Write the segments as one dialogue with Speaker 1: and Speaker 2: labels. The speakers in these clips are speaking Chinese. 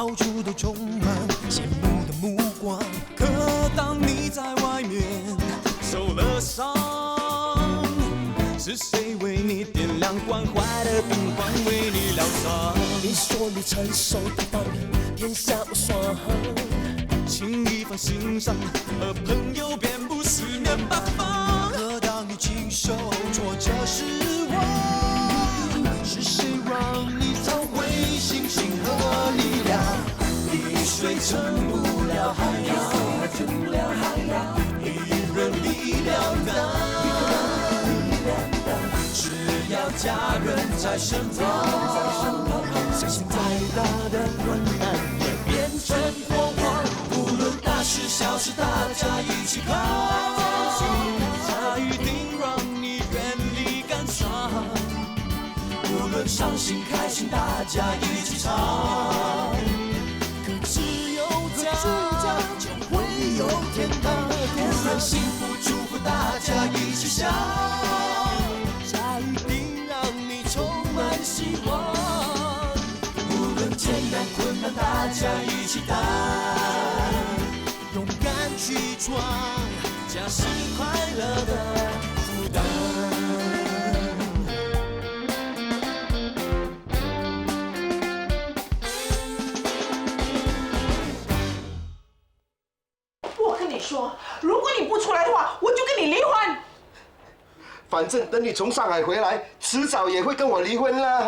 Speaker 1: 到处都充满羡慕的目光。可当你在外面受了伤，是谁为你点亮关怀的灯光，为你疗伤？
Speaker 2: 你说你成熟大方，天下无双，
Speaker 1: 轻易放心上，和朋友遍布四面八方。可当你经受挫折失望，是谁让你找回信心和力量？滴水成不了海洋，一人力量大。只要家人在身旁，相信再大的困难也变成火光。无论大事小事，大家一起扛，它一定让你远离感伤。无论伤心开心，大家一起唱。可只有这样，就会有天堂。无论幸福祝福，大家一起想。希望，无论艰难困难，大家一起担，勇敢去闯，家是快乐的负担。
Speaker 3: 我跟你说，如果你不出来的话，我就跟你离婚。
Speaker 4: 反正等你从上海回来，迟早也会跟我离婚啦。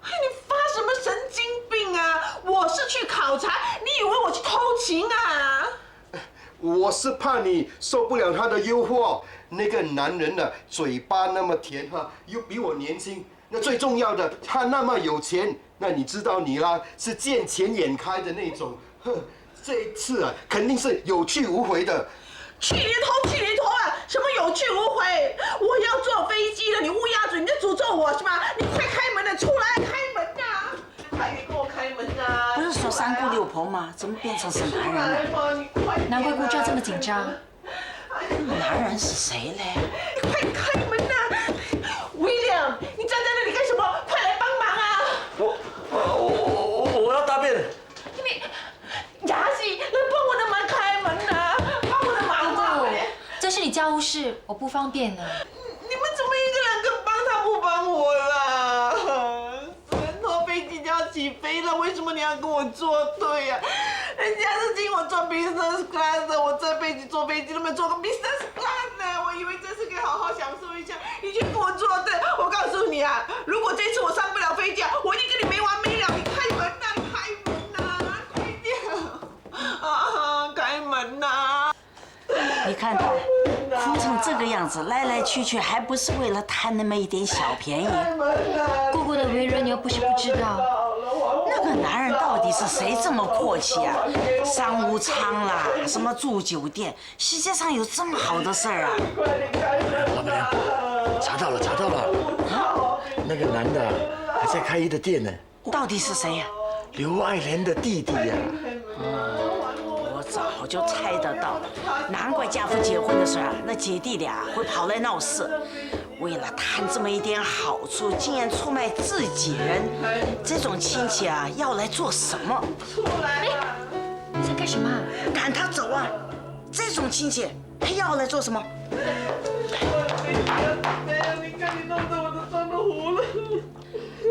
Speaker 3: 你发什么神经病啊！我是去考察，你以为我去偷情啊？
Speaker 4: 我是怕你受不了他的诱惑。那个男人的嘴巴那么甜哈，又比我年轻，那最重要的，他那么有钱。那你知道你啦，是见钱眼开的那种。哼，这一次啊，肯定是有去无回的。
Speaker 3: 去你的头啊！什么有去无回？我要坐飞机了，你乌鸦嘴，你在诅咒我是吗？你快开门了，出来开门啊！快点给我开门啊！
Speaker 5: 不是说三姑六婆吗？怎么变成是男人了？
Speaker 6: 难怪顾家这么紧张。
Speaker 5: 男人是谁嘞？
Speaker 3: 你快开门啊！威廉，你站在那里干什么？快来帮忙啊！
Speaker 7: 我要大便。
Speaker 3: 你雅西，来帮我的忙开门啊！帮我的忙啊！
Speaker 6: 这是你家务事，我不方便呢。
Speaker 3: 你们怎么一个两个帮他不帮我啦？坐飞机就要起飞了，为什么你要跟我作对呀？人家是请我坐 business class 的，我这辈子坐飞机都没有坐过 business class 呢。我以为这次可以好好享受一下，你却跟我作对。我告诉你啊，如果这次我上不了飞机啊，我一定跟你没完没了。你开门呐，你开门呐，快点！啊，开门呐！
Speaker 5: 你看他哭成这个样子，来来去去，还不是为了贪那么一点小便宜？
Speaker 6: 姑姑的为人你又不是不知道。
Speaker 5: 那个男人到底是谁这么阔气啊？商务舱啦，什么住酒店，世界上有这么好的事儿啊？
Speaker 7: 老板娘，查到了，啊，那个男的还在开一的店呢。
Speaker 5: 到底是谁呀？
Speaker 7: 刘爱莲的弟弟呀。
Speaker 5: 我早就猜得到，难怪家父结婚的时候啊，那姐弟俩会跑来闹事。为了贪这么一点好处，竟然出卖自己人，这种亲戚啊，要来做什么？
Speaker 6: 哎，你在干什么？
Speaker 5: 赶他走啊！这种亲戚还要来做什么？
Speaker 3: 你看你弄得我都装得糊了。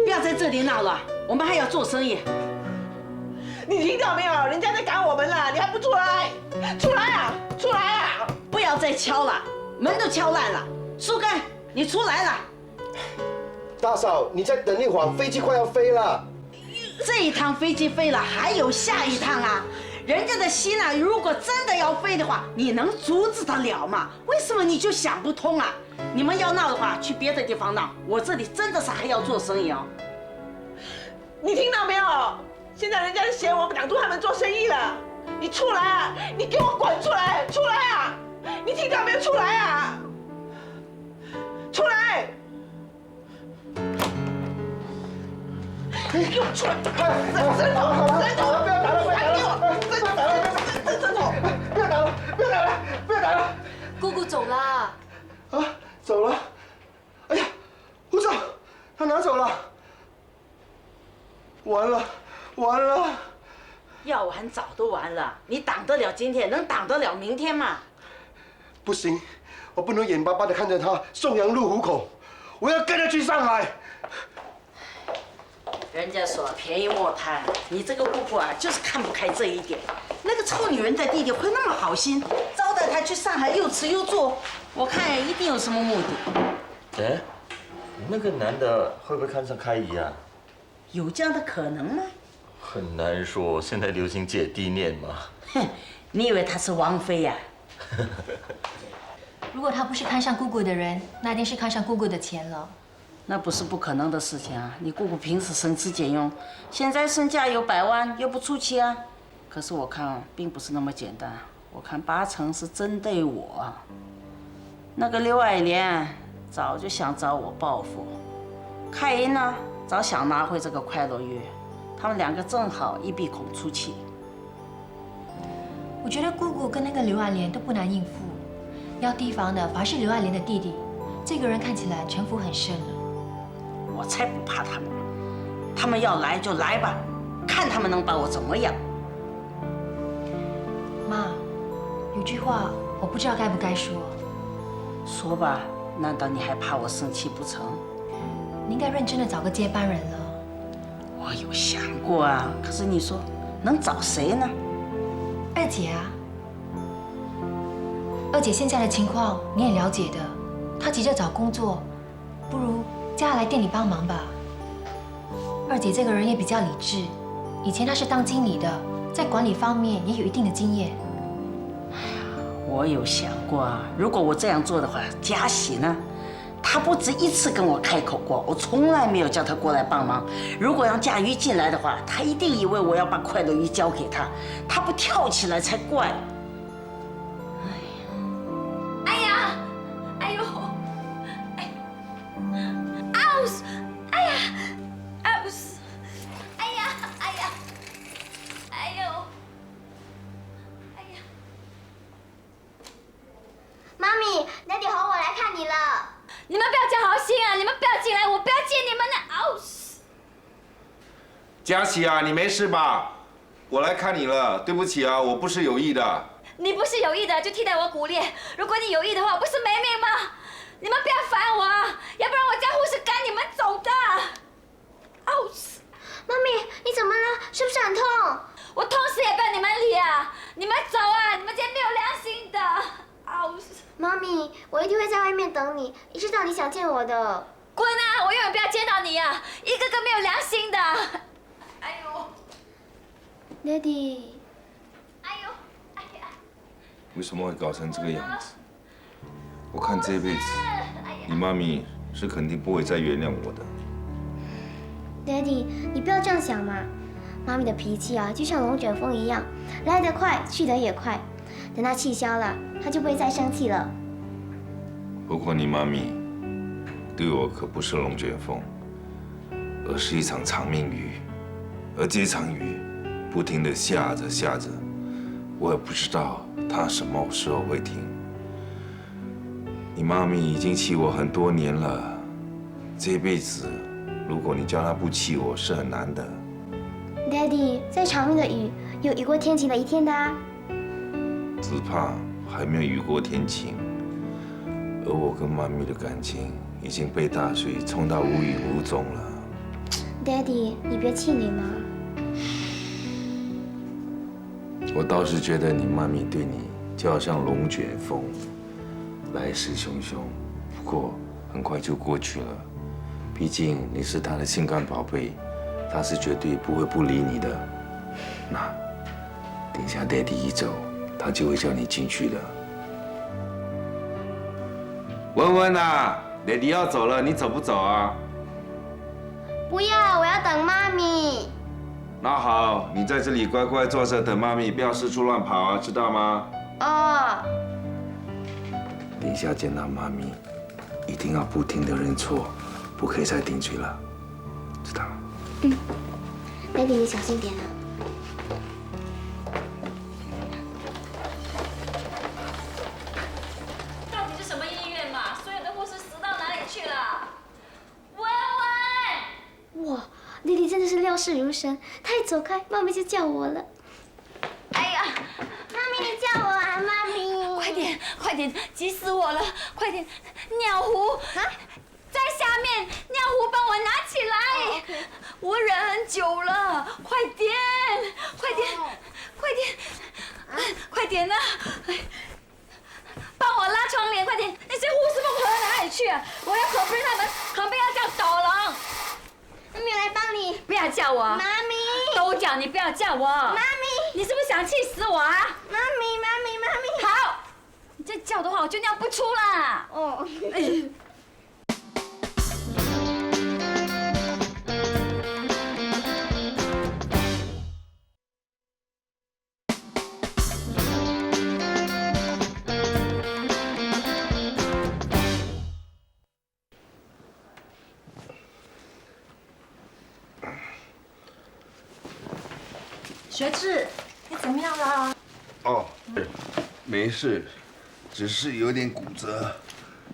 Speaker 5: 不要在这里闹了，我们还要做生意。
Speaker 3: 你听到没有？人家在赶我们了，你还不出来？出来啊！出来啊！
Speaker 5: 不要再敲了，门都敲烂了。树根，你出来了。
Speaker 4: 大嫂，你再等一会儿，飞机快要飞了。
Speaker 5: 这一趟飞机飞了，还有下一趟啊！人家的心啊，如果真的要飞的话，你能阻止得了吗？为什么你就想不通啊？你们要闹的话，去别的地方闹，我这里真的是还要做生意哦。
Speaker 3: 你听到没有？现在人家嫌我挡住他们做生意了，你出来啊！你给我滚出来！出来啊！你听到没有？出来啊！出来！给我出来！伸头！伸头！不要打了！还给我伸头！不要打了！不要打了！不要打了！
Speaker 6: 姑姑走啦。
Speaker 4: 啊，走了。哎呀，护照，他拿走了。完了，
Speaker 5: 要完早都完了，你挡得了今天，能挡得了明天吗？
Speaker 4: 不行，我不能眼巴巴的看着他送羊入虎口，我要跟他去上海。
Speaker 5: 人家说便宜莫贪，你这个姑姑啊，就是看不开这一点。那个臭女人的弟弟会那么好心，招待她去上海又吃又住，我看一定有什么目的。
Speaker 7: 哎，那个男的会不会看上开怡啊？
Speaker 5: 有这样的可能吗？
Speaker 7: 很难说，现在流行姐弟恋嘛。
Speaker 5: 哼，你以为她是王妃呀？
Speaker 6: 如果他不是看上姑姑的人，那一定是看上姑姑的钱了。
Speaker 5: 那不是不可能的事情啊！你姑姑平时省吃俭用，现在身价有100万，又不出奇啊。可是我看并不是那么简单，我看80%是针对我。那个刘爱莲早就想找我报复，开怡呢早想拿回这个快乐玉，他们2个正好一鼻孔出气。
Speaker 6: 我觉得姑姑跟那个刘爱莲都不难应付，要提防的反而是刘爱莲的弟弟，这个人看起来城府很深了。
Speaker 5: 我才不怕他们，他们要来就来吧，看他们能把我怎么样。
Speaker 6: 妈，有句话我不知道该不该说。
Speaker 5: 说吧，难道你还怕我生气不成？
Speaker 6: 你应该认真的找个接班人了。
Speaker 5: 我有想过啊，可是你说能找谁呢？
Speaker 6: 二姐啊，二姐现在的情况你也了解的，她急着找工作，不如叫她来店里帮忙吧。二姐这个人也比较理智，以前她是当经理的，在管理方面也有一定的经验。
Speaker 5: 我有想过啊，如果我这样做的话，嘉喜呢？他不止一次跟我开口过，我从来没有叫他过来帮忙。如果让佳瑜进来的话，他一定以为我要把快乐鱼交给他，他不跳起来才怪。
Speaker 6: 哎呀，哎呦，哎，啊呜，哎呀，啊呜，哎呀，哎呀，哎呦，哎呀，
Speaker 8: 妈咪，爹地吼我来看你了。
Speaker 6: 你们不要讲好心啊！你们不要进来，我不要见你们的。啊呜！
Speaker 9: 佳琪啊，你没事吧？我来看你了，对不起啊，我不是有意的。
Speaker 6: 你不是有意的就替代我鼓励，如果你有意的话，不是没命吗？你们不要烦我啊，要不然我叫护士赶你们走的。啊呜！
Speaker 8: 妈咪，你怎么了？是不是很痛？
Speaker 6: 我痛死也不要你们理啊！你们走啊！你们这些没有良心的。啊呜！
Speaker 8: 妈咪，我一定会在外面等你，一直到你想见我的。
Speaker 6: 滚啊！我永远不要见到你啊！一个个没有良心的。哎呦！
Speaker 8: 爹地。
Speaker 6: 哎呦！哎呀！
Speaker 9: 为什么会搞成这个样子？我看这辈子，你妈咪是肯定不会再原谅我的。
Speaker 8: 爹地，你不要这样想嘛。妈咪的脾气啊，就像龙卷风一样，来得快，去得也快。等它气消了，它就不会再生气了。
Speaker 9: 不过你妈咪对我可不是龙卷风，而是一场长命雨。而这场雨不停地下着下着，我也不知道它什么时候会停。你妈咪已经气我很多年了，这辈子如果你叫她不气我是很难的。
Speaker 8: Daddy， 再长命的雨有雨过天晴的一天的啊。
Speaker 9: 只怕还没有雨过天晴，而我跟妈咪的感情已经被大水冲到无影无踪了。
Speaker 8: Daddy， 你别气馁嘛。
Speaker 9: 我倒是觉得你妈咪对你就好像龙卷风，来势汹汹，不过很快就过去了。毕竟你是她的心肝宝贝，她是绝对不会不理你的。那等下Daddy一走，他就会叫你进去的。文文啊，Daddy要走了，你走不走啊？
Speaker 8: 不要，我要等妈咪。
Speaker 9: 那好，你在这里乖乖坐着等妈咪，不要四处乱跑啊，知道吗？
Speaker 8: 哦。
Speaker 9: 等一下见到妈咪，一定要不停地认错，不可以再顶嘴了，知道吗？
Speaker 8: 嗯。Daddy， 你小心点啊。哇，弟弟真的是料事如神，他一走开，妈咪就叫我了。呀，妈咪你叫我啊，妈咪！
Speaker 10: 快点，快点，急死我了！快点，尿壶在下面，尿壶帮我拿起来。我忍很久了，快点，快点，快点，快点啊！帮我拉窗帘，快点！那些护士们跑到哪里去啊？我要可不是他们，可不要叫导廊。
Speaker 8: 妈咪，我来帮你。
Speaker 10: 不要叫我。
Speaker 8: 妈咪。
Speaker 10: 都叫你不要叫我。妈
Speaker 8: 咪。
Speaker 10: 你是不是想气死我啊？
Speaker 8: 妈咪，妈咪，妈咪。
Speaker 10: 好，你再叫的话，我就尿不出啦。
Speaker 8: 哦。
Speaker 11: 学志，你怎么样了？
Speaker 9: 哦，没事，只是有点骨折。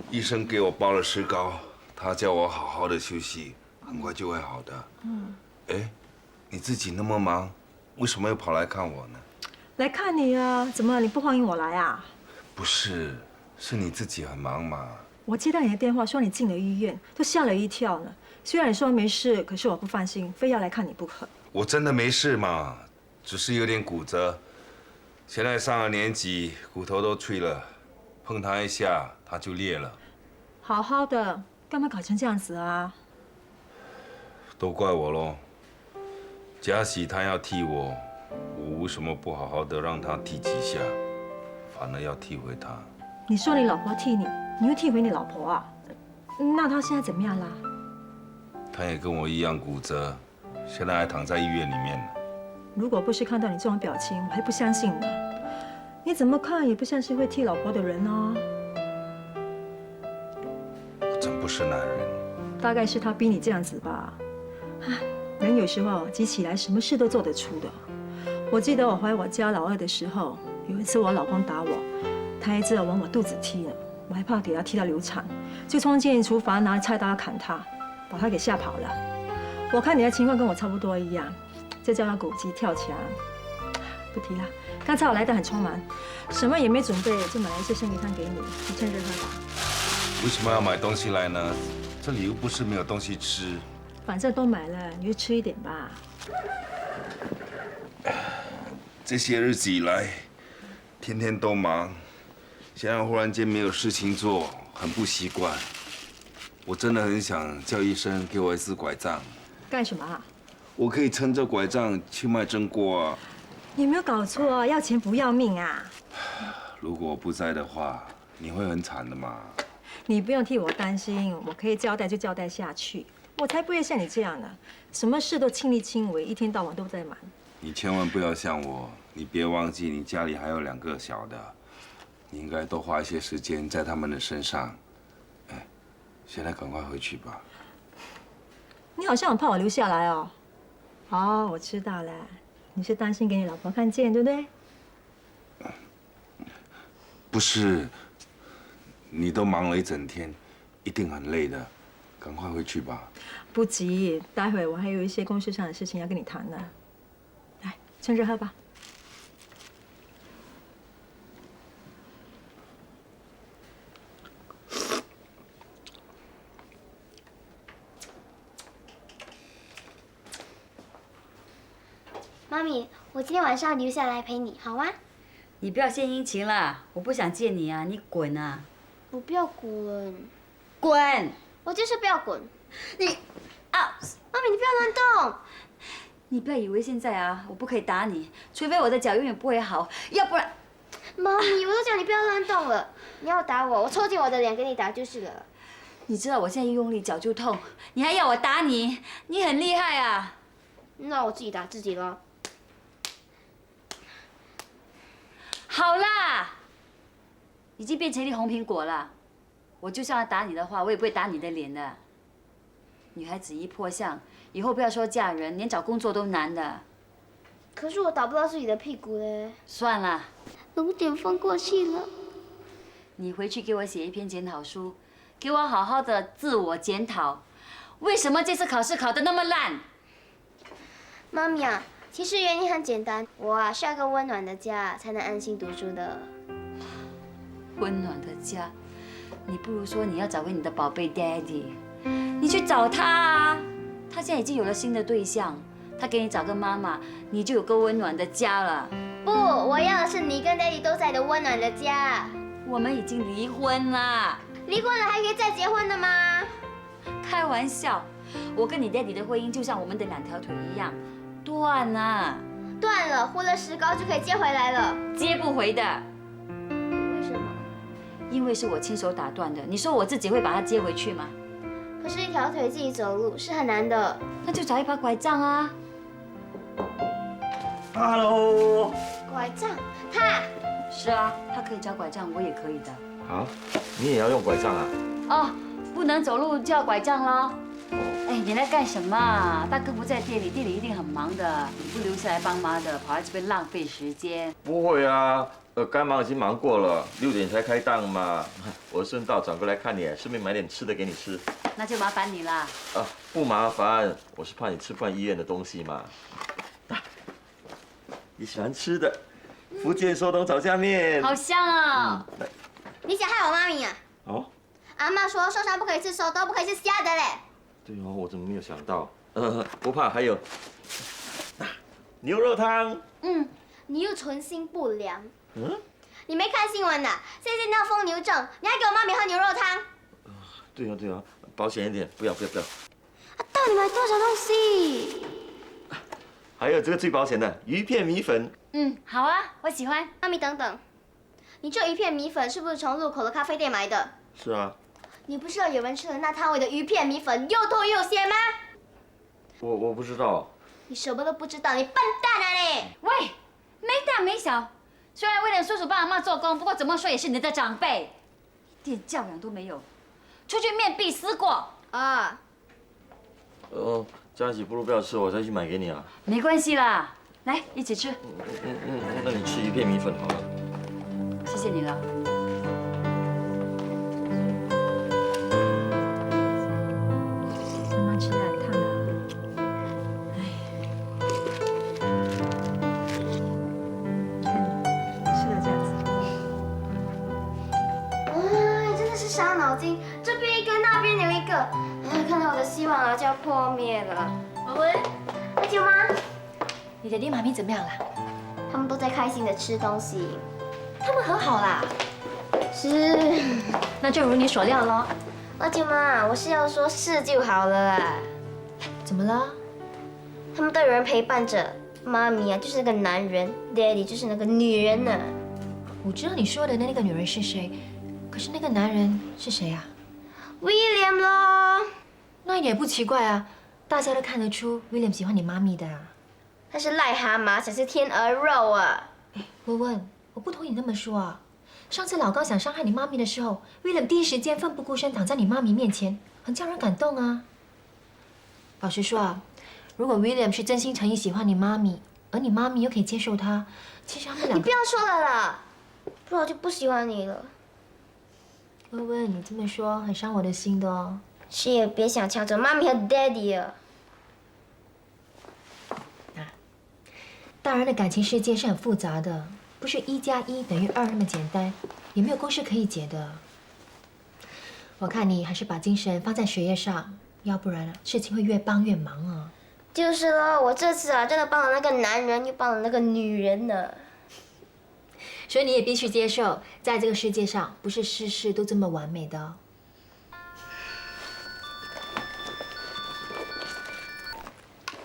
Speaker 9: 医生给我包了石膏，他叫我好好的休息，很快就会好的。哎，你自己那么忙，为什么又跑来看我呢？
Speaker 11: 来看你啊！怎么你不欢迎我来啊？
Speaker 9: 不是，是你自己很忙嘛。
Speaker 11: 我接到你的电话说你进了医院，都吓了一跳呢。虽然你说没事，可是我不放心，非要来看你不可。
Speaker 9: 我真的没事嘛，只是有点骨折。现在上了年纪，骨头都脆了，碰它一下它就裂了。
Speaker 11: 好好的，干嘛搞成这样子啊？
Speaker 9: 都怪我咯。嘉喜他要替我，我为什么不好好的让他替几下，反而要替回他？
Speaker 11: 你说你老婆替你，你又替回你老婆啊？那她现在怎么样啦？
Speaker 9: 他也跟我一样骨折，现在还躺在医院里面呢。
Speaker 11: 如果不是看到你这种表情，我还不相信呢。你怎么看也不像是会替老婆的人啊。
Speaker 9: 我真不是男人。
Speaker 11: 大概是他逼你这样子吧。人有时候急起来，什么事都做得出的。我记得我怀我家老二的时候，有一次我老公打我，他一直要往我肚子踢呢，我还怕给他踢到流产，就冲进厨房拿菜刀要砍他，把他给吓跑了。我看你的情况跟我差不多一样，这叫他狗急跳墙。不提了，刚才我来得很匆忙，什么也没准备，就买了一些生鱼汤给你，你趁热喝吧。
Speaker 9: 为什么要买东西来呢？这里又不是没有东西吃。
Speaker 11: 反正都买了，你就吃一点吧。
Speaker 9: 这些日子以来，天天都忙，现在忽然间没有事情做，很不习惯。我真的很想叫医生给我一支拐杖。
Speaker 11: 干什么啊？
Speaker 9: 我可以撑着拐杖去卖蒸锅啊。
Speaker 11: 你没有搞错啊，要钱不要命啊！
Speaker 9: 如果我不在的话，你会很惨的嘛。
Speaker 11: 你不用替我担心，我可以交代就交代下去。我才不会像你这样呢，什么事都亲力亲为，一天到晚都在忙。
Speaker 9: 你千万不要像我，你别忘记你家里还有2个小的，你应该多花一些时间在他们的身上。哎，现在赶快回去吧。
Speaker 11: 你好像很怕我留下来哦。哦，我知道了，你是担心给你老婆看见，对不对？
Speaker 9: 不是，你都忙了一整天，一定很累的。赶快回去吧。
Speaker 11: 不急，待会我还有一些公事上的事情要跟你谈呢。来，趁热喝吧。
Speaker 8: 妈咪，我今天晚上留下来陪你，好吗？
Speaker 10: 你不要献殷勤了，我不想见你啊，你滚啊！
Speaker 8: 我不要滚，
Speaker 10: 滚！
Speaker 8: 我就是不要滚。
Speaker 10: 你啊，
Speaker 8: 妈咪，你不要乱动。
Speaker 10: 你不要以为现在啊，我不可以打你，除非我的脚永远不会好，要不然……
Speaker 8: 妈咪，我都叫你不要乱动了，你要打我，我凑近我的脸给你打就是了。
Speaker 10: 你知道我现在一用力脚就痛，你还要我打你？你很厉害啊！
Speaker 8: 那我自己打自己咯。
Speaker 10: 好啦，已经变成一粒红苹果了。我就算要打你的话，我也不会打你的脸的。女孩子一破相，以后不要说嫁人，连找工作都难的。
Speaker 8: 可是我打不到自己的屁股嘞。
Speaker 10: 算了，
Speaker 8: 龙卷风过去了。
Speaker 10: 你回去给我写一篇检讨书，给我好好的自我检讨。为什么这次考试考得那么烂？
Speaker 8: 妈咪啊，其实原因很简单，我啊需要个温暖的家，才能安心读书的。
Speaker 10: 温暖的家，你不如说你要找回你的宝贝 Daddy， 你去找他啊！他现在已经有了新的对象，他给你找个妈妈，你就有个温暖的家了。
Speaker 8: 不，我要的是你跟 Daddy 都在的温暖的家。
Speaker 10: 我们已经离婚了，
Speaker 8: 离婚了还可以再结婚的吗？
Speaker 10: 开玩笑，我跟你 Daddy 的婚姻就像我们的2条腿一样，断了。
Speaker 8: 断了，糊了石膏就可以接回来了。
Speaker 10: 接不回的。
Speaker 8: 为什么？
Speaker 10: 因为是我亲手打断的，你说我自己会把它接回去吗？
Speaker 8: 可是1条腿自己走路是很难的。
Speaker 10: 那就找一把拐杖啊。
Speaker 7: Hello。
Speaker 8: 拐杖，他。
Speaker 10: 是啊，他可以找拐杖，我也可以的。
Speaker 7: 啊，你也要用拐杖啊？
Speaker 10: 哦，不能走路就要拐杖咯。哎，你来干什么？大哥不在店里，店里一定很忙的，你不留下来帮忙的，跑来这边浪费时间。
Speaker 7: 不会啊，该忙已经忙过了，6点才开档嘛。我顺道转过来看你，顺便买点吃的给你吃。
Speaker 10: 那就麻烦你啦。
Speaker 7: 啊，不麻烦，我是怕你吃不惯医院的东西嘛。你喜欢吃的福建寿东炒虾面，
Speaker 10: 好香啊！
Speaker 8: 你想害我妈咪啊？
Speaker 7: 哦，
Speaker 8: 阿妈说寿山不可以吃寿都不可以吃虾的嘞。
Speaker 7: 对哦，我怎么没有想到？不怕，还有牛肉汤。
Speaker 8: 你又存心不良。
Speaker 7: 嗯，
Speaker 8: 你没看新闻呐？现在闹疯牛症，你还给我妈咪喝牛肉汤？
Speaker 7: 对啊对啊，保险一点，不要。
Speaker 8: 到底买多少东西？
Speaker 7: 还有这个最保险的鱼片米粉。
Speaker 10: 好啊，我喜欢。
Speaker 8: 妈咪等等，你这鱼片米粉是不是从路口的咖啡店买的？
Speaker 7: 是啊。
Speaker 8: 你不知道有人吃了那摊位的鱼片米粉又透又鲜吗？
Speaker 7: 我不知道。
Speaker 8: 你什么都不知道，你笨蛋啊你！
Speaker 10: 喂，没大没小。虽然威廉叔叔帮阿妈做工，不过怎么说也是你的长辈，一点教养都没有，出去面壁思过
Speaker 8: 啊。
Speaker 7: 佳琪，不如不要吃，我再去买给你啊。
Speaker 10: 没关系啦，来一起吃。
Speaker 7: 那你吃鱼片米粉好了。
Speaker 10: 谢谢你了。
Speaker 11: 妈妈吃的很烫啊。吃的这样子。
Speaker 8: 哎，真的是伤脑筋，这边一个，那边有一个，看到我的希望啊就要破灭了。文文，阿舅妈，
Speaker 6: 你的爹妈咪怎么样了？
Speaker 8: 他们都在开心的吃东西。
Speaker 6: 他们和好啦。
Speaker 8: 是。
Speaker 6: 那就如你所料咯。
Speaker 8: 阿舅妈，我是要说是就好了啦。
Speaker 6: 怎么了？
Speaker 8: 他们都有人陪伴着。妈咪啊，就是那个男人 ，Daddy 就是那个女人呢。
Speaker 6: 我知道你说的那个女人是谁，可是那个男人是谁啊
Speaker 8: ？William 咯。
Speaker 6: 那一点也不奇怪啊，大家都看得出 William 喜欢你妈咪的啊。
Speaker 8: 他是癞蛤蟆，才是天鹅肉啊！
Speaker 6: 温温，我不同意你那么说啊。上次老高想伤害你妈咪的时候 ，William 第一时间奋不顾身挡在你妈咪面前，很叫人感动啊。老实说啊，如果 William 是真心诚意喜欢你妈咪，而你妈咪又可以接受他，其实他们两个……
Speaker 8: 你不要说了啦，不然我就不喜欢你了。
Speaker 6: 温温，你这么说很伤我的心的哦。
Speaker 8: 谁也别想抢走妈咪和 Daddy 啊！
Speaker 6: 大人的感情世界是很复杂的，不是1+1等于2那么简单，也没有公式可以解的。我看你还是把精神放在学业上，要不然事情会越帮越忙啊。
Speaker 8: 就是咯，我这次啊真的帮了那个男人，又帮了那个女人呢。
Speaker 6: 所以你也必须接受，在这个世界上，不是事事都这么完美的哦。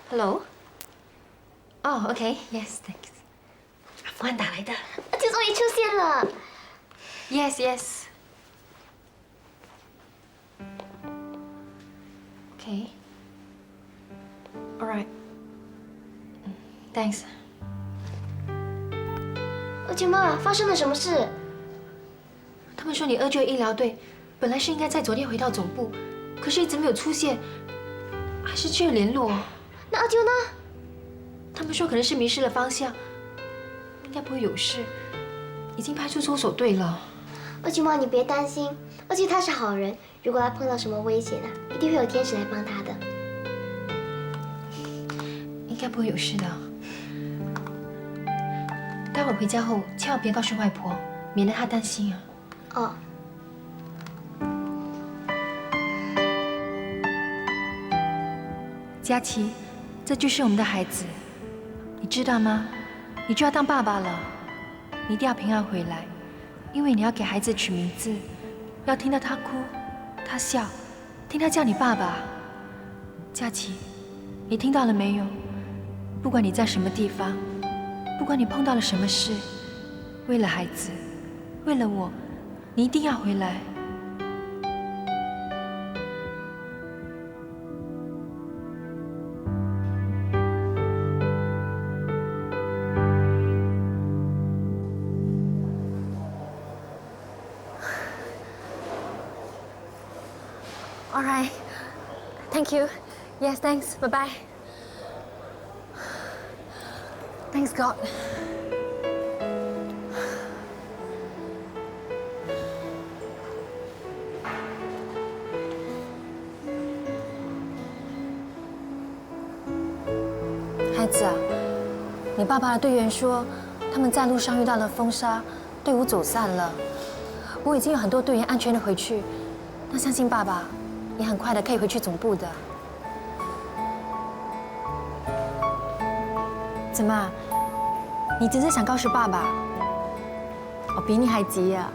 Speaker 6: Hello。哦 ，OK，Yes， thanks。阿富汗打来的，
Speaker 8: 就终于出现了。
Speaker 6: Yes。Okay。All right。Thanks。
Speaker 8: 二舅妈，发生了什么事？
Speaker 6: 他们说你2舅医疗队本来是应该在昨天回到总部，可是一直没有出现，还失去了联络。
Speaker 8: 那二舅呢？
Speaker 6: 他们说可能是迷失了方向，应该不会有事，已经派出搜索队了。
Speaker 8: 二舅妈，你别担心，二舅他是好人，如果他碰到什么危险一定会有天使来帮他的。
Speaker 6: 应该不会有事的。待会儿回家后千万别告诉外婆，免得她担心啊。
Speaker 8: 哦。
Speaker 6: 佳琪，这就是我们的孩子，你知道吗？你就要当爸爸了，你一定要平安回来，因为你要给孩子取名字，要听到他哭，他笑，听他叫你爸爸。佳琪，你听到了没有？不管你在什么地方，不管你碰到了什么事，为了孩子，为了我，你一定要回来。All right. Thank you. Yes, thanks. Bye bye. Thanks God. 孩子啊，你爸爸的队员说，他们在路上遇到了风沙，队伍走散了。不过已经有很多队员安全的回去，那相信爸爸也很快的可以回去总部的。怎么？你真是想告诉爸爸？我比你还急呀！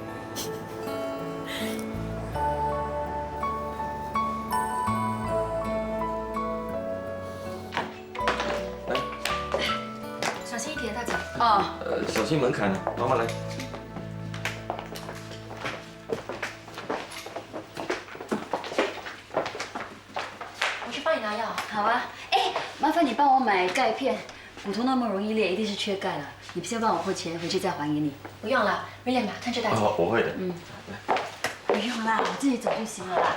Speaker 6: 小心一点，大姐。
Speaker 10: 哦。
Speaker 7: 小心门槛，慢慢来。
Speaker 6: 我去帮你拿药。
Speaker 10: 好啊。哎，麻烦你帮我买钙片，骨头那么容易裂，一定是缺钙了。你先帮我付钱，回去再还给你。
Speaker 6: 不用了，威廉吧，看着大姐。
Speaker 7: 哦，我会的。
Speaker 10: 嗯。不用啦，我自己走就行了啦。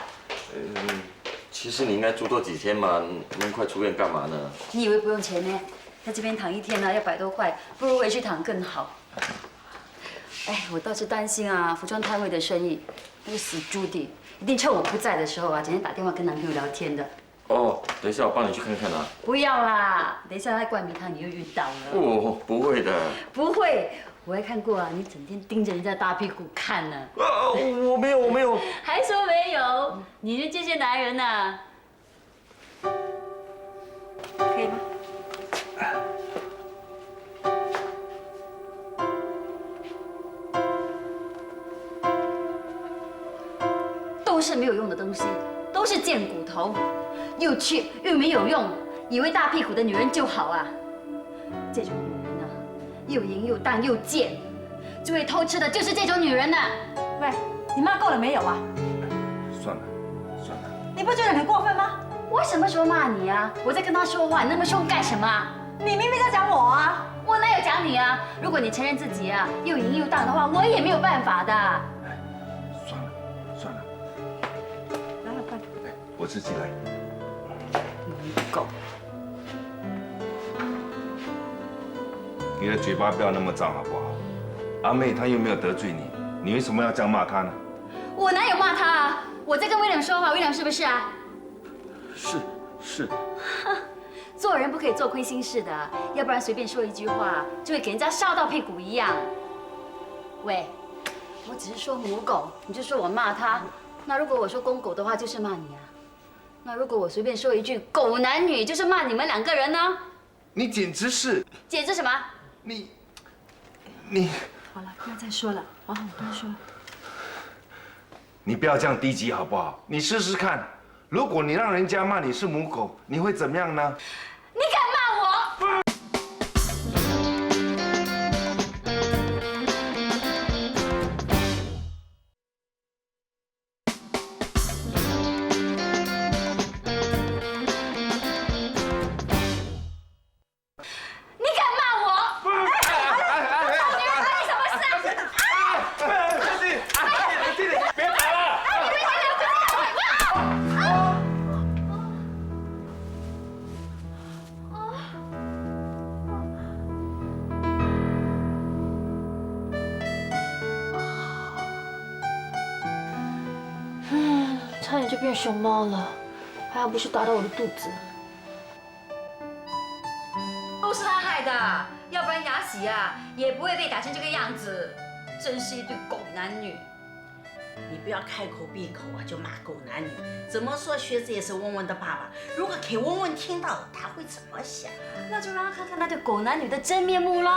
Speaker 7: 其实你应该住多几天嘛，那么快出院干嘛呢？
Speaker 10: 你以为不用钱呢？在这边躺一天呢，要100多块，不如回去躺更好。哎，我倒是担心啊，服装摊位的生意，那个死朱迪一定趁我不在的时候啊，整天打电话跟男朋友聊天的。
Speaker 7: 哦，等一下我帮你去看看啊。
Speaker 10: 不要啦，等一下他灌迷汤你又晕倒了。
Speaker 7: 哦，不会的。
Speaker 10: 不会，我还看过啊，你整天盯着人家大屁股看呢。
Speaker 7: 我没有，我没有。
Speaker 10: 还说没有？你们这些男人呐，可以吗？都是没有用的东西，都是贱骨头，又缺又没有用，以为大屁股的女人就好啊？这种女人啊，又淫又荡又贱，最会偷吃的就是这种女人呐！
Speaker 11: 喂，你骂够了没有啊？
Speaker 9: 算了，算了。
Speaker 11: 你不觉得很过分吗？
Speaker 10: 我什么时候骂你啊？我在跟他说话，你那么凶干什么？
Speaker 11: 你明明在讲我啊！
Speaker 10: 我哪有讲你啊？如果你承认自己啊又淫又荡的话，我也没有办法的。
Speaker 9: 算了，算了。
Speaker 11: 来，快！
Speaker 9: 我自己来。
Speaker 10: 狗。
Speaker 9: 你的嘴巴不要那么脏好不好？阿妹她又没有得罪你，你为什么要这样骂她呢？
Speaker 10: 我哪有骂他啊？我在跟威廉说话，威廉是不是啊？
Speaker 7: 是。
Speaker 10: 做人不可以做亏心事的，要不然随便说一句话就会给人家烧到屁股一样。喂，我只是说母狗，你就说我骂他。那如果我说公狗的话，就是骂你啊。那如果我随便说一句狗男女，就是骂你们2个人呢？
Speaker 9: 你简直是……
Speaker 10: 简直什么？
Speaker 9: 你。
Speaker 11: 好了，不要再说了，好好不要说。
Speaker 9: 你不要这样低级好不好？你试试看，如果你让人家骂你是母狗，你会怎么样呢？
Speaker 10: 你敢骂我？你敢骂我？少女人关你什么事啊？
Speaker 7: 弟弟，别打了！
Speaker 6: 差点就变熊猫了，还好不是打到我的肚子。
Speaker 10: 都是他害的，要不然雅喜啊也不会被打成这个样子，真是一对狗男女。
Speaker 5: 你不要开口闭口啊就骂狗男女，怎么说学子也是文文的爸爸，如果给文文听到，他会怎么想？
Speaker 10: 那就让他看看那对狗男女的真面目喽。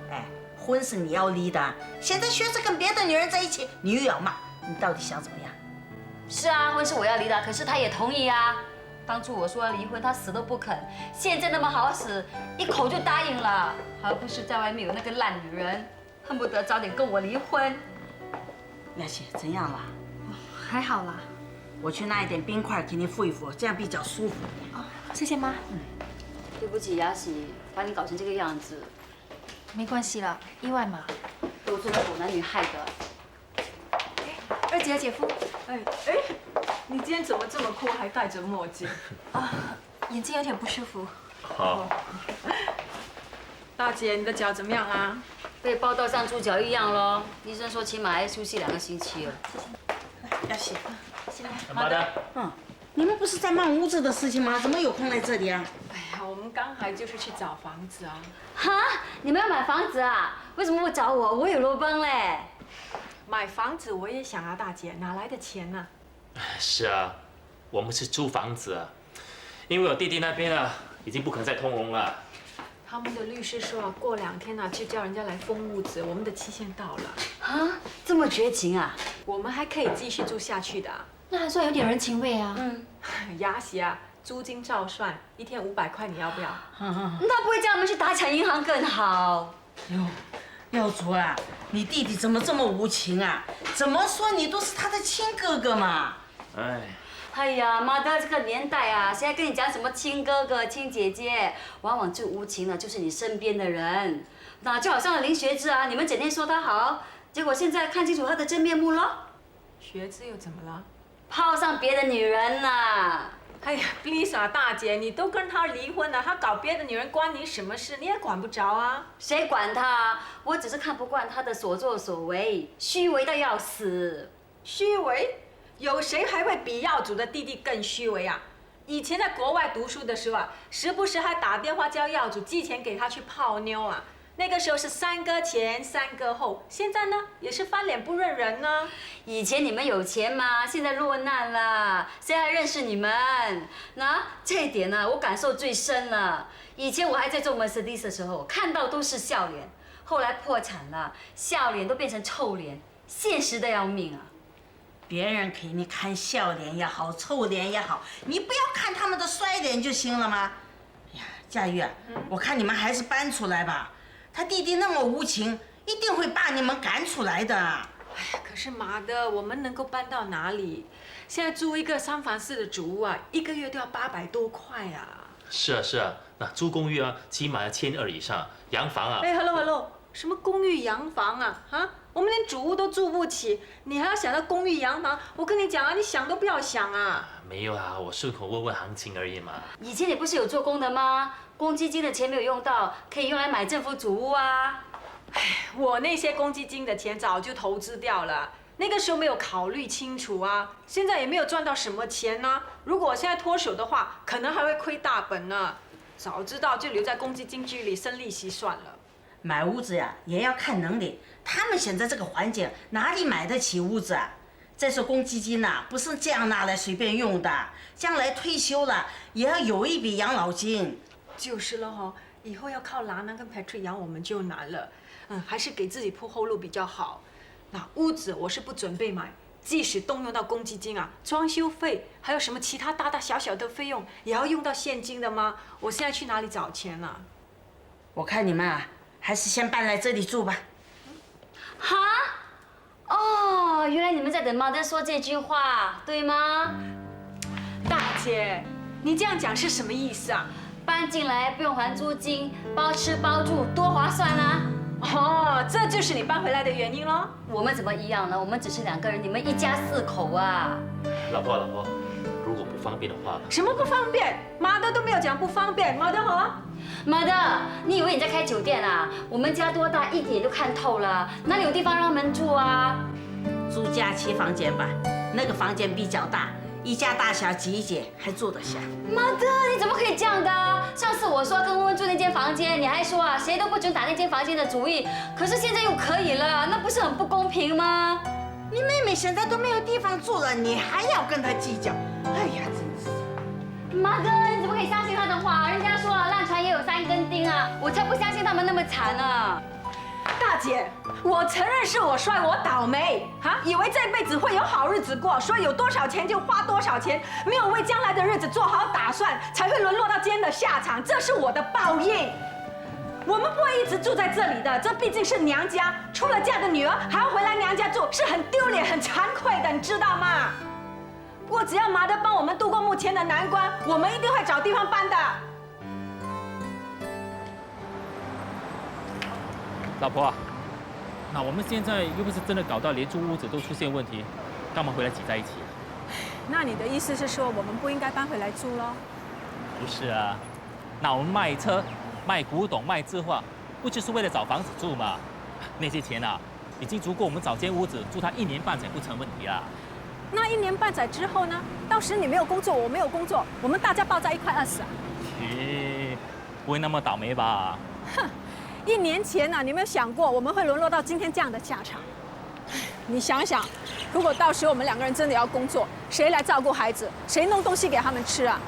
Speaker 5: 哎，婚是你要离的，现在学子跟别的女人在一起，你又要骂，你到底想怎么样？
Speaker 10: 是啊，婚是我要离的，可是他也同意啊。当初我说要离婚，他死都不肯，现在那么好使，一口就答应了，还不是在外面有那个烂女人，恨不得早点跟我离婚。
Speaker 5: 雅琪，怎样了？
Speaker 6: 还好啦。
Speaker 5: 我去拿一点冰块给你敷一敷，这样比较舒服。
Speaker 6: 哦，谢谢妈。
Speaker 10: 对不起，雅喜，把你搞成这个样子。
Speaker 6: 没关系啦，意外嘛。
Speaker 10: 都是那狗男女害的。
Speaker 6: 二姐姐夫，
Speaker 11: 哎，你今天怎么这么酷，还戴着墨镜？
Speaker 6: 啊，眼睛有点不舒服。
Speaker 7: 好。
Speaker 11: 大姐，你的脚怎么样啊？
Speaker 10: 被报道像猪脚一样咯，医生说起码还休息2个星期了。
Speaker 5: 雅琪，
Speaker 7: 妈的。
Speaker 5: 你们不是在忙屋子的事情吗？怎么有空来这里啊？
Speaker 11: 哎呀，我们刚才就是去找房子啊。
Speaker 10: 哈，你们要买房子啊？为什么不找我？我有罗邦嘞。
Speaker 11: 买房子我也想啊，大姐，哪来的钱呢？
Speaker 12: 是啊，我们是租房子啊，因为我弟弟那边啊已经不肯再通融了。
Speaker 11: 他们的律师说啊，过2天啊就叫人家来封屋子，我们的期限到了。
Speaker 10: 啊，这么绝情啊？
Speaker 11: 我们还可以继续住下去的。
Speaker 6: 那还算有点人情味啊。
Speaker 11: 雅喜啊，租金照算，1天500块，你要不要？
Speaker 10: 那不会叫我们去打抢银行更好？
Speaker 5: 耀祖啊，你弟弟怎么这么无情啊？怎么说你都是他的亲哥哥嘛。
Speaker 10: 哎呀，妈的，这个年代啊，现在跟你讲什么亲哥哥、亲姐姐，往往最无情的就是你身边的人。那就好像林学志啊，你们整天说他好，结果现在看清楚他的真面目了。
Speaker 11: 学志又怎么了？
Speaker 10: 泡上别的女人啦！
Speaker 11: 哎呀 ，please 啊，大姐，你都跟他离婚了，他搞别的女人关你什么事？你也管不着啊。
Speaker 10: 谁管他？我只是看不惯他的所作所为，虚伪到要死。
Speaker 11: 虚伪？有谁还会比耀祖的弟弟更虚伪啊？以前在国外读书的时候啊，时不时还打电话叫耀祖寄钱给他去泡妞啊。那个时候是3个前3个后，现在呢也是翻脸不认人呢。
Speaker 10: 以前你们有钱嘛，现在落难了，谁还认识你们？那这一点呢，我感受最深了。以前我还在做 Mercedes 的时候，看到都是笑脸，后来破产了，笑脸都变成臭脸，现实的要命啊！
Speaker 5: 别人给你看笑脸也好，臭脸也好，你不要看他们的衰脸就行了吗？哎呀，佳玉啊，我看你们还是搬出来吧。他弟弟那么无情，一定会把你们赶出来的。
Speaker 11: 哎呀，可是妈的，我们能够搬到哪里？现在租一个3房4的主屋啊，1个月都要800多块啊。
Speaker 12: 是啊，那租公寓啊，起码要1200以上，洋房啊。
Speaker 11: 哎 ，hello， 什么公寓洋房啊？啊，我们连主屋都住不起，你还要想到公寓洋房？我跟你讲啊，你想都不要想啊。
Speaker 12: 没有啊，我顺口问问行情而已嘛。
Speaker 10: 以前你不是有做工的吗？公积金的钱没有用到，可以用来买政府主屋啊。
Speaker 11: 唉，我那些公积金的钱早就投资掉了，那个时候没有考虑清楚啊，现在也没有赚到什么钱呢。如果我现在脱手的话，可能还会亏大本呢。早知道就留在公积金局里生利息算了。
Speaker 5: 买屋子呀，也要看能力。他们现在这个环境，哪里买得起屋子啊？再说公积金呐，不是这样拿来随便用的，将来退休了也要有一笔养老金。
Speaker 11: 就是了哈，以后要靠兰兰跟 Patrick 养我们就难了。还是给自己铺后路比较好。那屋子我是不准备买，即使动用到公积金啊，装修费还有什么其他大大小小的费用，也要用到现金的吗？我现在去哪里找钱啊？
Speaker 5: 我看你们啊，还是先搬来这里住吧。
Speaker 10: 哈？哦，原来你们在等妈的说这句话，对吗？
Speaker 11: 大姐，你这样讲是什么意思啊？
Speaker 10: 搬进来不用还租金，包吃包住，多划算啊！
Speaker 11: 哦，这就是你搬回来的原因咯。
Speaker 10: 我们怎么一样呢？我们只是2个人，你们一家4口啊！
Speaker 12: 老婆，如果不方便的话，
Speaker 11: 什么不方便？妈的都没有讲不方便，妈的好。
Speaker 10: 妈的，你以为你在开酒店啊？我们家多大，一点就看透了，哪里有地方让他们住啊？
Speaker 5: 住假期房间吧，那个房间比较大，一家大小挤一挤还住得下。
Speaker 10: 妈的，你怎么可以这样的？上次我说跟温温住那间房间，你还说啊谁都不准打那间房间的主意，可是现在又可以了，那不是很不公平吗？
Speaker 5: 你妹妹现在都没有地方住了，你还要跟她计较？哎呀，真是！
Speaker 10: 妈的，你怎么可以相信他的话？人家说了，烂船也有3根钉啊，我才不相信他们那么惨呢。
Speaker 11: 大姐，我承认是我衰，我倒霉啊！以为这辈子会有好日子过，说有多少钱就花多少钱，没有为将来的日子做好打算，才会沦落到今天的下场。这是我的报应。我们不会一直住在这里的，这毕竟是娘家，出了嫁的女儿还要回来娘家住，是很丢脸、很惭愧的，你知道吗？不过只要麻德帮我们度过目前的难关，我们一定会找地方搬的。
Speaker 12: 老婆啊，那我们现在又不是真的搞到连住屋子都出现问题，干嘛回来挤在一起啊？
Speaker 11: 那你的意思是说，我们不应该搬回来住咯？
Speaker 12: 不是啊，那我们卖车、卖古董、卖字画，不就是为了找房子住吗？那些钱啊，已经足够我们找间屋子住它1年半载不成问题啦。
Speaker 11: 那1年半载之后呢？到时你没有工作，我没有工作，我们大家抱在1块20啊！
Speaker 12: 咦，不会那么倒霉吧？
Speaker 11: 哼！1年前呢，你有没有想过我们会沦落到今天这样的下场？你想想，如果到时候我们2个人真的要工作，谁来照顾孩子？谁弄东西给他们吃啊？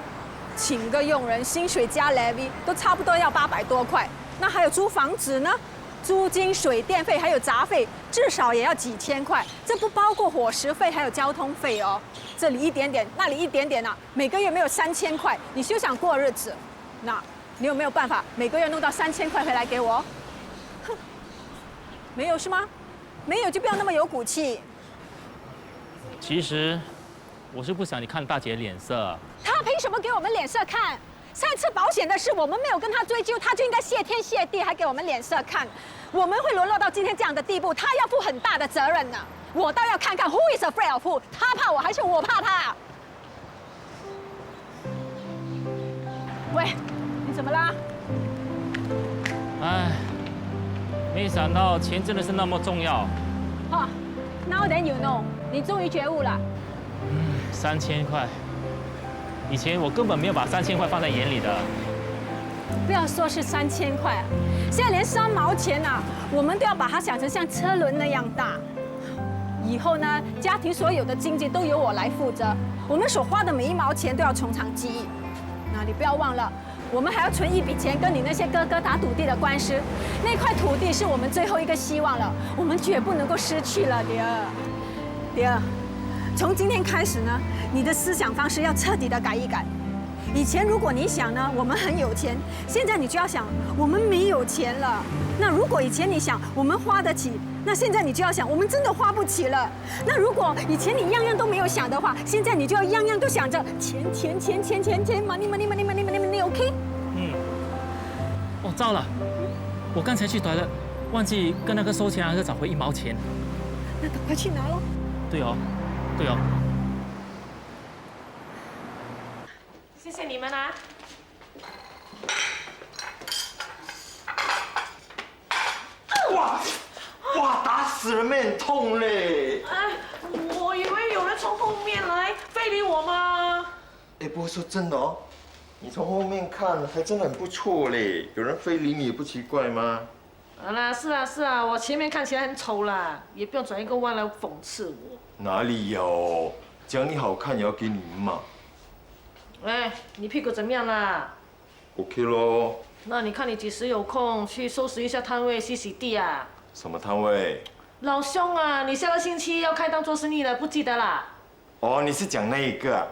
Speaker 11: 请个佣人，薪水加 levy 都差不多要800多块，那还有租房子呢？租金、水电费还有杂费，至少也要几千块，这不包括伙食费还有交通费哦。这里一点点，那里一点点啊，每个月没有3000块，你休想过日子。那你有没有办法每个月弄到3000块回来给我？哼，没有是吗？没有就不要那么有骨气。
Speaker 12: 其实我是不想你看大姐脸色。
Speaker 11: 他凭什么给我们脸色看？上次保险的事我们没有跟他追究，他就应该谢天谢地，还给我们脸色看。我们会沦落到今天这样的地步，他要负很大的责任呢。我倒要看看 Who is afraid of who？ 他怕我还是我怕他？喂，你怎么啦？
Speaker 12: 哎，没想到钱真的是那么重要。
Speaker 11: 哦 ，Now then you know， 你终于觉悟了。
Speaker 12: 3000块。以前我根本没有把3000块放在眼里的。
Speaker 11: 不要说是3000块啊，现在连3毛钱啊，我们都要把它想成像车轮那样大。以后呢，家庭所有的经济都由我来负责，我们所花的每1毛钱都要从长计议。那你不要忘了，我们还要存一笔钱跟你那些哥哥打土地的官司，那块土地是我们最后一个希望了，我们绝不能够失去了，迪儿。从今天开始呢，你的思想方式要彻底的改一改。以前如果你想呢，我们很有钱，现在你就要想，我们没有钱了。那如果以前你想我们花得起，那现在你就要想，我们真的花不起了。那如果以前你样样都没有想的话，现在你就要样样都想着钱，money，OK？
Speaker 12: 哦，糟了，我刚才去toilet，忘记跟那个收钱阿哥找回1毛钱。
Speaker 11: 那赶快去拿咯。
Speaker 12: 对哦。
Speaker 3: 谢谢你们啊！
Speaker 7: 哇，打死人没很痛嘞！
Speaker 3: 哎，我以为有人从后面来非礼我吗？
Speaker 7: 哎，不过说真的哦，你从后面看还真的很不错嘞，有人非礼你也不奇怪吗？
Speaker 3: 好啦，是啊，我前面看起来很丑啦，也不用转一个弯来讽刺我。
Speaker 7: 哪里有？讲你好看也要给你嘛。
Speaker 3: 哎，你屁股怎么样啦
Speaker 7: ？OK 咯。
Speaker 3: 那你看你几时有空去收拾一下摊位，洗洗地啊？
Speaker 7: 什么摊位？
Speaker 3: 老兄啊，你下个星期要开档做生意了，不记得啦？
Speaker 7: 哦，你是讲那一个？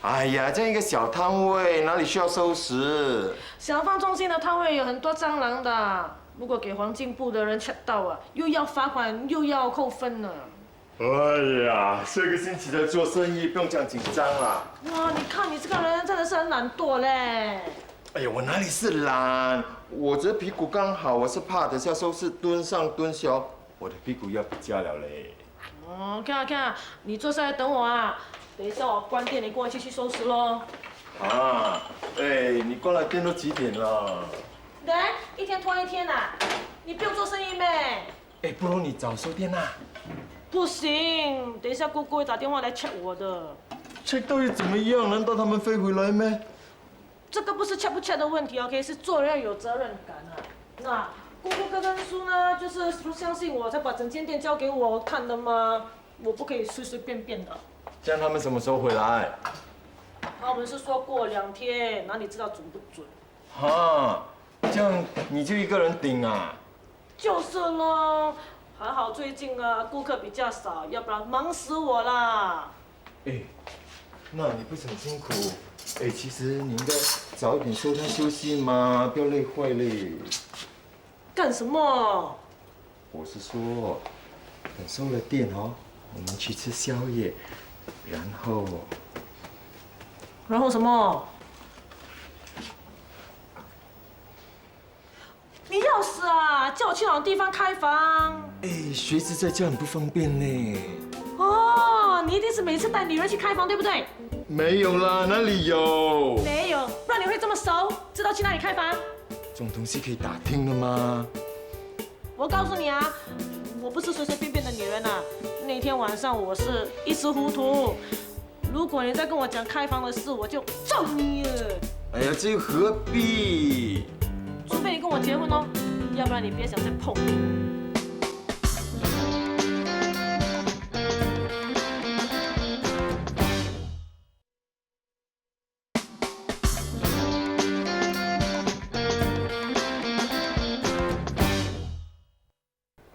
Speaker 7: 哎呀，这样一个小摊位哪里需要收拾？
Speaker 3: 小贩中心的摊位有很多蟑螂的，如果给环境部的人 check 到啊，又要罚款又要扣分呢。
Speaker 7: 哎呀，下个星期在做生意，不用这样紧张啦。
Speaker 3: 哇，你看你这个人真的是很懒惰嘞。
Speaker 7: 哎呀，我哪里是懒，我这屁股刚好，我是怕等下收拾蹲上蹲下，我的屁股要不佳了嘞。
Speaker 3: 哦，看，你坐下来等我啊，等一下我关店，你跟我一起去收拾咯。
Speaker 7: 啊，哎，你关了店都几点了？
Speaker 3: 来，一天拖一天呐，你不用做生意咩？
Speaker 7: 哎，不如你早收店啦。
Speaker 3: 不行，等一下姑姑会打电话来 check 我的。
Speaker 7: check 到底怎么样？难道他们飞回来咩？
Speaker 3: 这个不是check不check的问题 ，OK， 是做人要有责任感啊。那姑姑哥跟叔呢，就是不相信我才把整间店交给我看的吗？我不可以随随便便的。
Speaker 7: 这样他们什么时候回来？
Speaker 3: 他们是说过2天，哪里知道准不准？
Speaker 7: 哈，这样你就一个人顶啊？
Speaker 3: 就是咯，还好最近啊顾客比较少，要不然忙死我啦。
Speaker 7: 哎，那你不是很辛苦？哎，其实你应该早一点收摊休息嘛，不要累坏嘞。
Speaker 3: 干什么？
Speaker 7: 我是说，等收了店哦，我们去吃宵夜，
Speaker 3: 然后什么？你要死啊！叫我去哪种地方开房？
Speaker 7: 哎，学子在家很不方便呢。
Speaker 3: 哦，你一定是每次带女人去开房，对不对？
Speaker 7: 没有啦，哪里有？
Speaker 3: 没有，不然你会这么熟，知道去哪里开房？
Speaker 7: 这种东西可以打听的吗？
Speaker 3: 我告诉你啊，我不是随随便便的女人啊。那天晚上我是一时糊涂，如果你再跟我讲开房的事，我就揍你了。
Speaker 7: 哎呀，这又何必？
Speaker 3: 除非你跟我结婚哦，要不然你别想再碰我。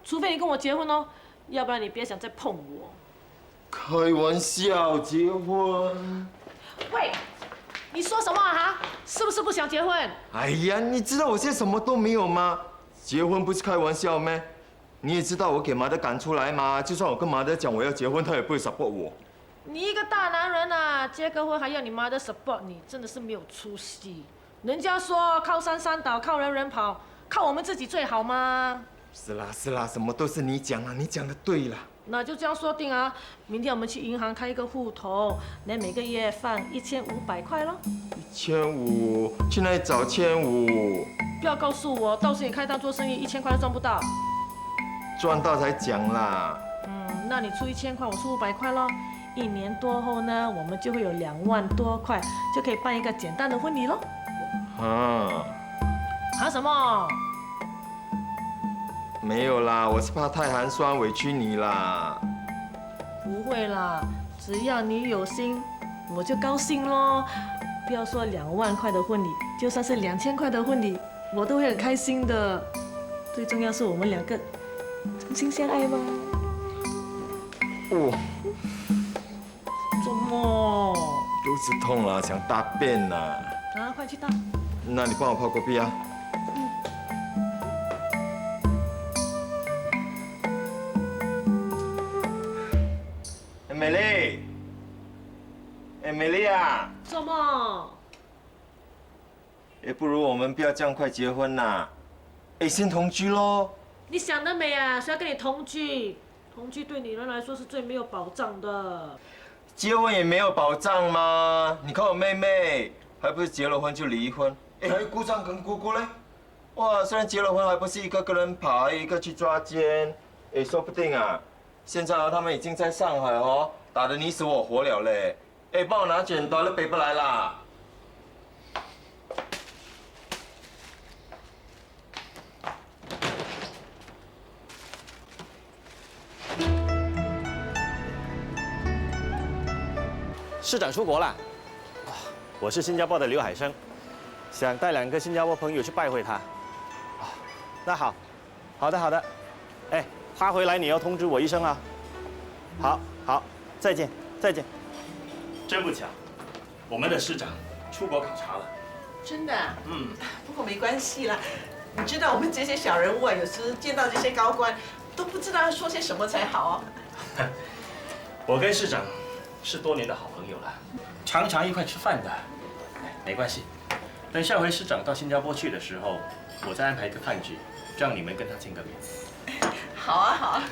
Speaker 3: 除非你跟我结婚哦，要不然你别想再碰我。
Speaker 7: 开玩笑，结婚？
Speaker 3: 喂，你说什么啊？哈，是不是不想结婚？
Speaker 7: 哎呀，你知道我现在什么都没有吗？结婚不是开玩笑咩？你也知道我给妈的赶出来嘛，就算我跟妈的讲我要结婚，她也不会 support 我。
Speaker 3: 你一个大男人啊，结个婚还要你妈的 support， 你真的是没有出息。人家说靠山山倒，靠人人跑，靠我们自己最好吗？
Speaker 7: 是啦是啦，什么都是你讲啊，你讲的对啦。
Speaker 3: 那就这样说定啊，明天我们去银行开一个户头，那每个月放1500块咯。
Speaker 7: 1500，去哪里找1500？
Speaker 3: 不要告诉我，到时你开单做生意1000块都赚不到。
Speaker 7: 赚到才讲啦。
Speaker 3: 那你出1000块，我出500块咯。1年多后呢，我们就会有2万多块，就可以办一个简单的婚礼咯。喊什么？
Speaker 7: 没有啦，我是怕太寒酸委屈你啦。
Speaker 3: 不会啦，只要你有心，我就高兴咯。不要说2万块的婚礼，就算是2000块的婚礼，我都会很开心的。最重要是我们2个真心相爱吗？
Speaker 7: 哦，
Speaker 3: 怎么？
Speaker 7: 肚子痛了，想大便了。
Speaker 3: 啊，快去大。
Speaker 7: 那你帮我泡个屁啊。美丽，哎，美丽啊！
Speaker 3: 什么？
Speaker 7: 哎，不如我们不要这样快结婚啦，哎，先同居咯。
Speaker 3: 你想得美啊！谁要跟你同居？同居对女人来说是最没有保障的。
Speaker 7: 结婚也没有保障吗？你看我妹妹，还不是结了婚就离婚？哎，还姑丈跟姑姑嘞？哇，虽然结了婚，还不是一个个人跑，一个去抓奸？哎，说不定啊。现在他们已经在上海哦，打得你死我活了嘞！哎，帮我拿剪刀，那背不来啦。
Speaker 13: 市长出国了，我是新加坡的刘海生，想带2个新加坡朋友去拜会他。那好，好的，哎。他回来你要通知我一声啊。好，再见。真不巧，我们的市长出国考察了。
Speaker 14: 真的？不过没关系啦。你知道我们这些小人物啊，有时见到这些高官，都不知道要说些什么才好哦。
Speaker 13: 我跟市长是多年的好朋友了，常常一块吃饭的。没关系，等下回市长到新加坡去的时候，我再安排一个饭局，让你们跟他见个面。
Speaker 14: 好啊。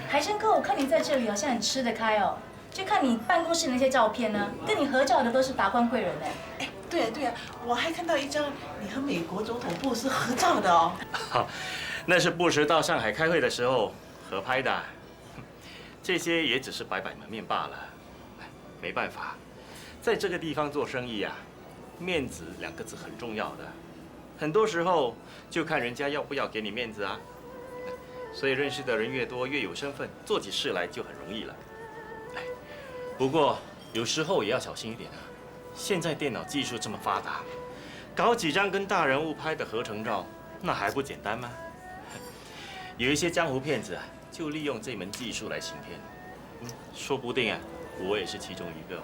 Speaker 10: 海生哥，我看你在这里好像很吃得开哦。就看你办公室那些照片呢，跟你合照的都是达官贵人哎。
Speaker 14: 对啊，我还看到一张你和美国总统布什合照的哦。
Speaker 13: 那是布什到上海开会的时候合拍的，这些也只是摆门面罢了。没办法，在这个地方做生意啊，面子2个字很重要的，很多时候就看人家要不要给你面子啊。所以认识的人越多，越有身份，做起事来就很容易了。不过有时候也要小心一点啊。现在电脑技术这么发达，搞几张跟大人物拍的合成照，那还不简单吗？有一些江湖骗子啊，就利用这门技术来行骗。说不定啊，我也是其中一个。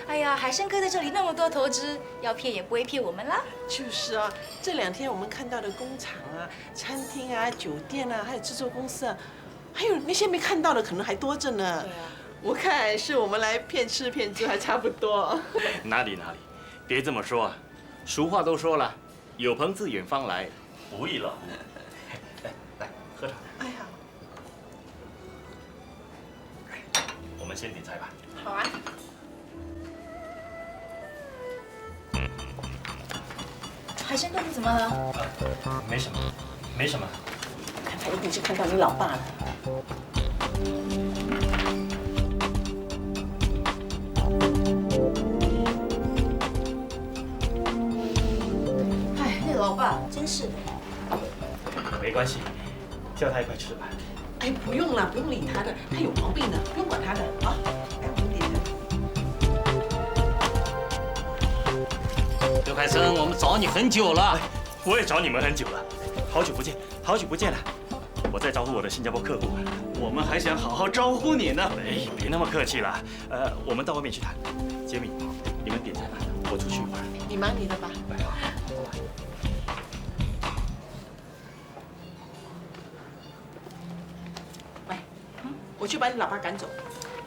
Speaker 10: 哎呀，海生哥在这里那么多投资，要骗也不会骗我们啦。
Speaker 14: 就是啊，这2天我们看到的工厂啊、餐厅啊、酒店啊，还有制作公司啊，还有那些没看到的，可能还多着呢。对啊，我看是我们来骗吃骗住还差不多。
Speaker 13: 哪里，别这么说啊！俗话都说了，有朋自远方来，不亦乐乎。来喝茶。
Speaker 14: 哎呀，
Speaker 13: 我们先点菜吧。
Speaker 14: 好啊。
Speaker 10: 海生哥，你怎么了？
Speaker 13: 没什么，没什么。
Speaker 14: 看他一定是看到你老爸了。
Speaker 10: 哎，那老爸真是的。
Speaker 13: 没关系，叫他一块吃吧。
Speaker 14: 哎，不用了，不用理他的，他有毛病的，不用管他的啊。来，我们点菜。
Speaker 15: 刘海生，我们找你很久了。
Speaker 13: 我也找你们很久了，好久不见，好久不见了。我在招呼我的新加坡客户，
Speaker 15: 我们还想好好招呼你呢。
Speaker 13: 哎，别那么客气了。我们到外面去谈。杰米，你们点菜吧，我出去一会儿。
Speaker 14: 你忙你的吧。喂，我去把你老爸赶走。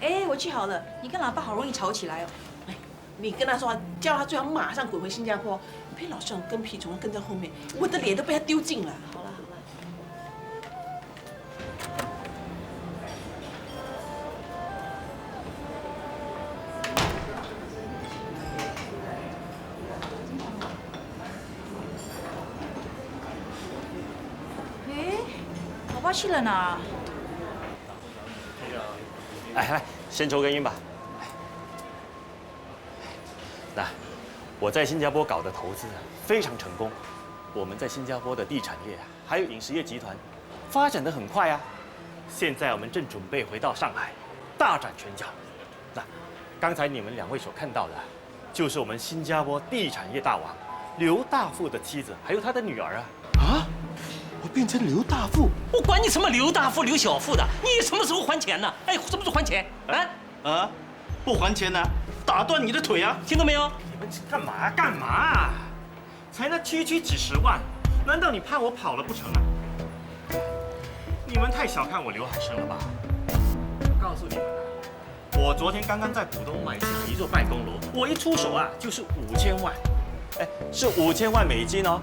Speaker 10: 哎，我去好了。你跟老爸好容易吵起来哦。
Speaker 14: 哎，你跟他说，叫他最好马上滚回新加坡，别老是跟屁虫跟在后面，我的脸都被他丢尽了。好了。
Speaker 10: 老爸去了哪？
Speaker 13: 来，先抽根烟吧。那我在新加坡搞的投资非常成功，我们在新加坡的地产业还有饮食业集团发展得很快啊。现在我们正准备回到上海，大展拳脚。那刚才你们2位所看到的，就是我们新加坡地产业大王刘大富的妻子，还有他的女儿啊。
Speaker 4: 啊？我变成刘大富？
Speaker 15: 我管你什么刘大富、刘小富的，你什么时候还钱呢？哎，什么时候还钱？啊？不还钱呢，打断你的腿啊！听到没有？
Speaker 13: 你们干嘛？才那区几10万，难道你怕我跑了不成啊？你们太小看我刘海生了吧？我告诉你们啊，我昨天刚刚在浦东买下一座办公楼，我一出手啊就是5000万，是5000万美金哦。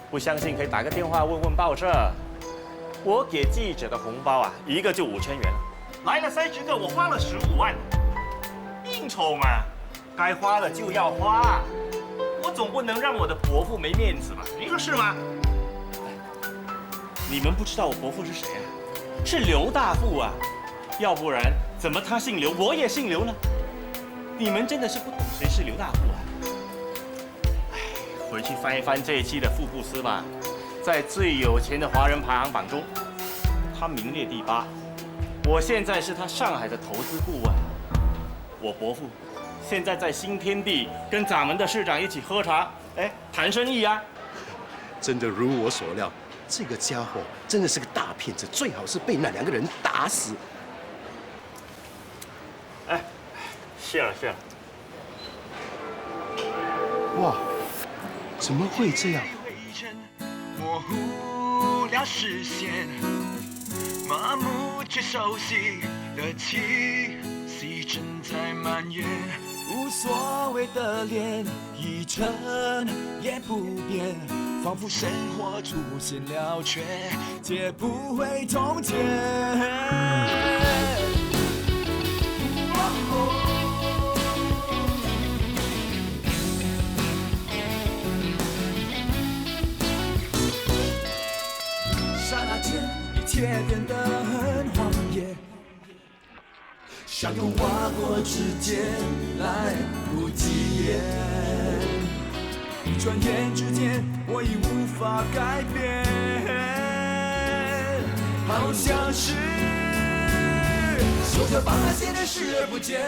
Speaker 13: 不相信可以打个电话问问报社，我给记者的红包啊，一个就5000元了，来了30个，我花了15万。应酬嘛，该花的就要花，我总不能让我的伯父没面子吧？你说是吗？你们不知道我伯父是谁啊？是刘大富啊，要不然怎么他姓刘，我也姓刘呢？你们真的是不懂谁是刘大富啊？回去翻一翻这一期的《富布斯》吧，在最有钱的华人排行榜中，他名列第8。我现在是他上海的投资顾问。我伯父现在在新天地跟咱们的市长一起喝茶，谈生意啊。
Speaker 4: 真的如我所料，这个家伙真的是个大骗子，最好是被那2个人打死。
Speaker 13: 谢了。
Speaker 4: 哇！怎么会这样？
Speaker 1: 模糊了视线，麻木却熟悉的气息正在蔓延。无所谓的脸，一成也不变，仿佛生活出现了缺，解不回从前。刹那间，一切变得很荒野。相拥划过指尖，来不及言。一转眼之间，我已无法改变，好像是手脚放开，现在视而不见。